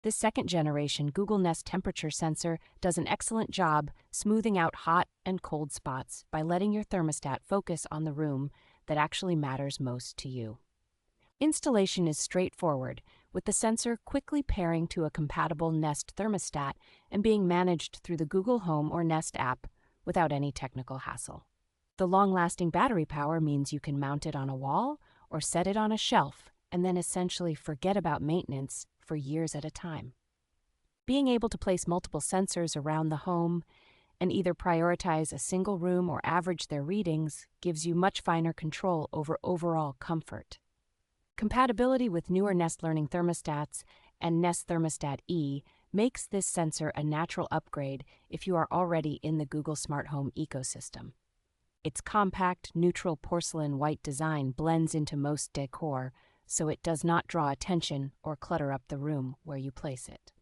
This second-generation Google Nest temperature sensor does an excellent job smoothing out hot and cold spots by letting your thermostat focus on the room that actually matters most to you. Installation is straightforward, with the sensor quickly pairing to a compatible Nest thermostat and being managed through the Google Home or Nest app without any technical hassle. The long-lasting battery power means you can mount it on a wall or set it on a shelf and then essentially forget about maintenance for years at a time. Being able to place multiple sensors around the home and either prioritize a single room or average their readings gives you much finer control over overall comfort. Compatibility with newer Nest Learning thermostats and Nest Thermostat E makes this sensor a natural upgrade if you are already in the Google Smart Home ecosystem. Its compact, neutral porcelain white design blends into most decor, so it does not draw attention or clutter up the room where you place it.